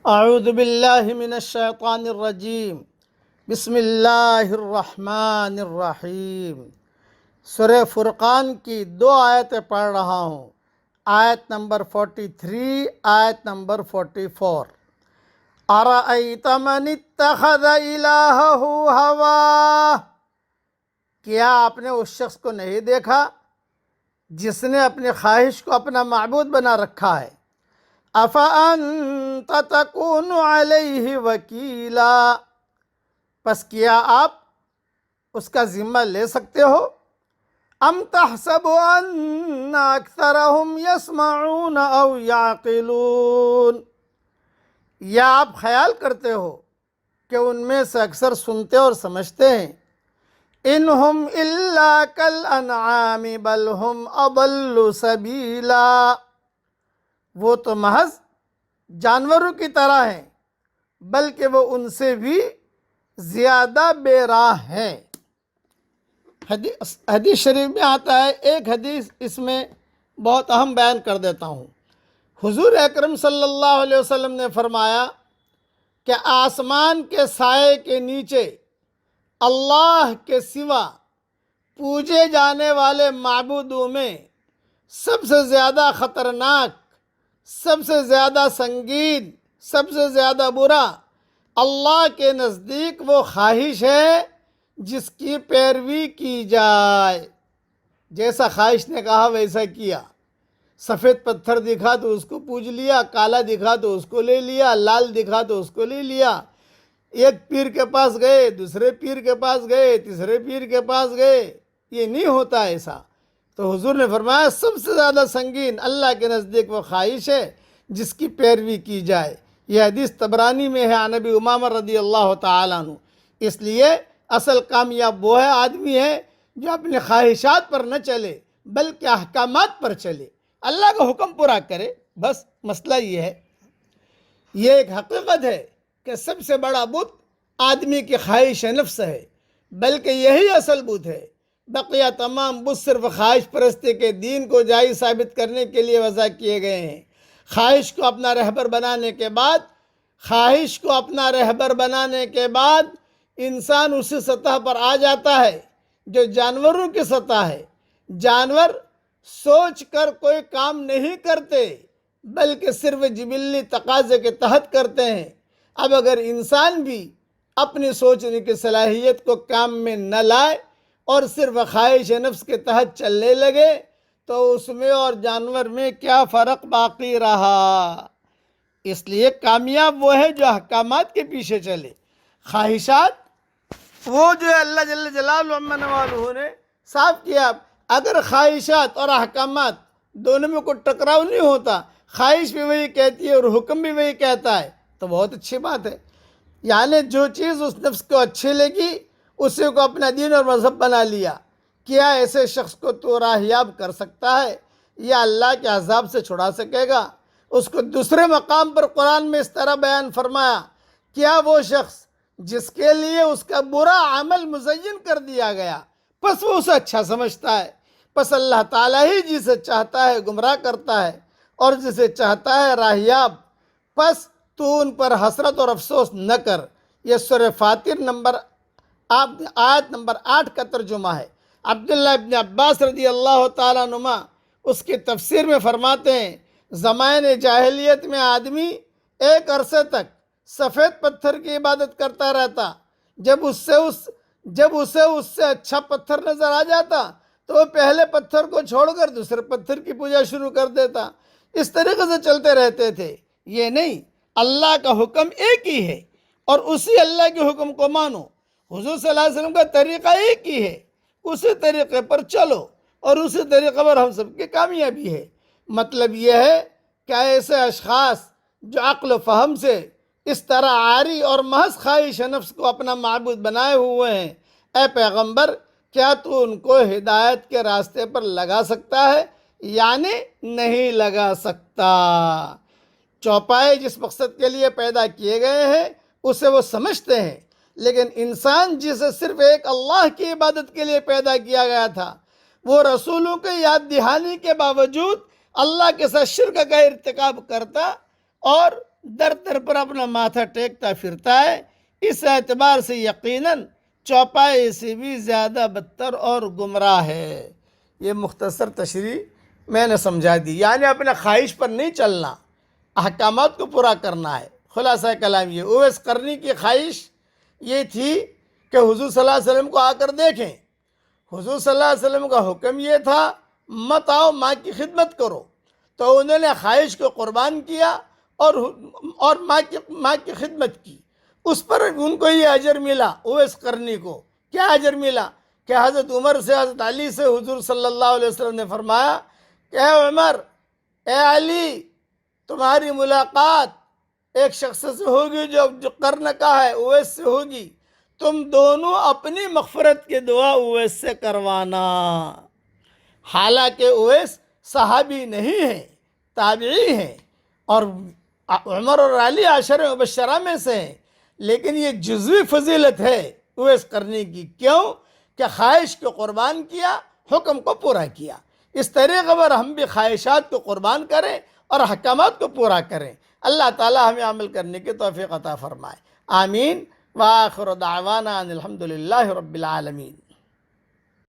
اعوذ باللہ من الشیطان الرجیم بسم اللہ الرحمن الرحیم۔ سورہ فرقان کی 2 آیتیں پڑھ رہا ہوں، آیت نمبر 43، آیت نمبر 44۔ ارأیت من اتخذ الہہ ہواہ، کیا آپ نے اس شخص کو نہیں دیکھا جس نے اپنی خواہش کو اپنا معبود بنا رکھا ہے؟ افانت تکون علیہ وکیلا، پس کیا آپ اس کا ذمہ لے سکتے ہو؟ ام تحسب ان اکثرهم یسمعون او یعقلون، یا آپ خیال کرتے ہو کہ ان میں سے اکثر سنتے اور سمجھتے ہیں؟ انہم الا کالانعام بل ہم اضل سبیلا، وہ تو محض جانوروں کی طرح ہیں بلکہ وہ ان سے بھی زیادہ بے راہ ہیں۔ حدیث شریف میں آتا ہے، ایک حدیث اس میں بہت اہم بیان کر دیتا ہوں۔ حضور اکرم صلی اللہ علیہ وسلم نے فرمایا کہ آسمان کے سائے کے نیچے اللہ کے سوا پوجے جانے والے معبودوں میں سب سے زیادہ خطرناک، سب سے زیادہ سنگین، سب سے زیادہ برا اللہ کے نزدیک وہ خواہش ہے جس کی پیروی کی جائے۔ جیسا خواہش نے کہا ویسا کیا، سفید پتھر دکھا تو اس کو پوج لیا، کالا دکھا تو اس کو لے لیا، لال دکھا تو اس کو لے لیا۔ ایک پیر کے پاس گئے، دوسرے پیر کے پاس گئے، تیسرے پیر کے پاس گئے، یہ نہیں ہوتا ایسا۔ تو حضور نے فرمایا سب سے زیادہ سنگین اللہ کے نزدیک وہ خواہش ہے جس کی پیروی کی جائے۔ یہ حدیث طبرانی میں ہے عن ابی امامہ رضی اللہ تعالیٰ عنہ۔ اس لیے اصل کامیاب وہ ہے آدمی ہے جو اپنے خواہشات پر نہ چلے بلکہ احکامات پر چلے، اللہ کا حکم پورا کرے، بس مسئلہ یہ ہے۔ یہ ایک حقیقت ہے کہ سب سے بڑا بت آدمی کی خواہش نفس ہے، بلکہ یہی اصل بت ہے۔ بقیہ تمام بت صرف خواہش پرستی کے دین کو جائز ثابت کرنے کے لیے وضع کیے گئے ہیں۔ خواہش کو اپنا رہبر بنانے کے بعد انسان اسی سطح پر آ جاتا ہے جو جانوروں کی سطح ہے۔ جانور سوچ کر کوئی کام نہیں کرتے بلکہ صرف جبلی تقاضے کے تحت کرتے ہیں۔ اب اگر انسان بھی اپنی سوچنے کی صلاحیت کو کام میں نہ لائے اور صرف خواہش نفس کے تحت چلنے لگے تو اس میں اور جانور میں کیا فرق باقی رہا؟ اس لیے کامیاب وہ ہے جو احکامات کے پیچھے چلے۔ خواہشات وہ جو اللہ جل جلالہ عما نوالہ نے صاف کیا۔ اگر خواہشات اور احکامات دونوں میں کوئی ٹکراؤ نہیں ہوتا، خواہش بھی وہی کہتی ہے اور حکم بھی وہی کہتا ہے، تو بہت اچھی بات ہے۔ یعنی جو چیز اس نفس کو اچھی لگی اسی کو اپنا دین اور مذہب بنا لیا۔ کیا ایسے شخص کو تو راہیاب کر سکتا ہے یا اللہ کے عذاب سے چھڑا سکے گا؟ اس کو دوسرے مقام پر قرآن میں اس طرح بیان فرمایا، کیا وہ شخص جس کے لیے اس کا برا عمل مزین کر دیا گیا پس وہ اسے اچھا سمجھتا ہے؟ پس اللہ تعالیٰ ہی جسے چاہتا ہے گمراہ کرتا ہے اور جسے چاہتا ہے راہیاب۔ پس تو ان پر حسرت اور افسوس نہ کر۔ یہ سورہ فاطر آیت نمبر 8 کا ترجمہ ہے۔ عبداللہ ابن عباس رضی اللہ تعالیٰ عنہما اس کی تفسیر میں فرماتے ہیں، زمانے جاہلیت میں آدمی ایک عرصے تک سفید پتھر کی عبادت کرتا رہتا، جب اسے اس سے اچھا پتھر نظر آ جاتا تو وہ پہلے پتھر کو چھوڑ کر دوسرے پتھر کی پوجا شروع کر دیتا۔ اس طریقے سے چلتے رہتے تھے۔ یہ نہیں، اللہ کا حکم ایک ہی ہے اور اسی اللہ کے حکم کو مانو۔ حضور صلی اللہ علیہ وسلم کا طریقہ ایک ہی ہے، اسی طریقے پر چلو اور اسی طریقے پر ہم سب کی کامیابی ہے۔ مطلب یہ ہے کہ ایسے اشخاص جو عقل و فہم سے اس طرح عاری اور محض خواہش نفس کو اپنا معبود بنائے ہوئے ہیں، اے پیغمبر کیا تو ان کو ہدایت کے راستے پر لگا سکتا ہے؟ یعنی نہیں لگا سکتا۔ چوپائے جس مقصد کے لیے پیدا کیے گئے ہیں اسے وہ سمجھتے ہیں، لیکن انسان جسے صرف ایک اللہ کی عبادت کے لیے پیدا کیا گیا تھا، وہ رسولوں کے یاد دہانی کے باوجود اللہ کے ساتھ شرک کا ارتکاب کرتا اور در در پر اپنا ماتھا ٹیکتا پھرتا ہے، اس اعتبار سے یقیناً چوپائے سے بھی زیادہ بدتر اور گمراہ ہے۔ یہ مختصر تشریح میں نے سمجھا دی، یعنی اپنے خواہش پر نہیں چلنا، احکامات کو پورا کرنا ہے۔ خلاصہ کلام یہ اویس قرنی کی خواہش یہ تھی کہ حضور صلی اللہ علیہ وسلم کو آ کر دیکھیں۔ حضور صلی اللہ علیہ وسلم کا حکم یہ تھا مت آؤ، ماں کی خدمت کرو، تو انہوں نے خواہش کو قربان کیا اور ماں کی خدمت کی۔ اس پر ان کو یہ اجر ملا، اویس قرنی کو کیا اجر ملا کہ حضرت عمر سے، حضرت علی سے حضور صلی اللہ علیہ وسلم نے فرمایا کہ اے عمر، اے علی، تمہاری ملاقات ایک شخص سے ہوگی جو قرن کا ہے، اویس سے ہوگی، تم دونوں اپنی مغفرت کی دعا اویس سے کروانا۔ حالانکہ اویس صحابی نہیں ہیں، تابعی ہیں، اور عمر اور علی عشرہ مبشرہ میں سے ہیں، لیکن یہ جزوی فضیلت ہے اویس قرنی کی۔ کیوں کہ خواہش کو قربان کیا، حکم کو پورا کیا۔ اس طریقے پر ہم بھی خواہشات کو قربان کریں اور احکامات کو پورا کریں۔ اللہ تعالی ہمیں عمل کرنے کی توفیق عطا فرمائے، آمین۔ وآخر دعوانا ان الحمد للہ رب العالمین۔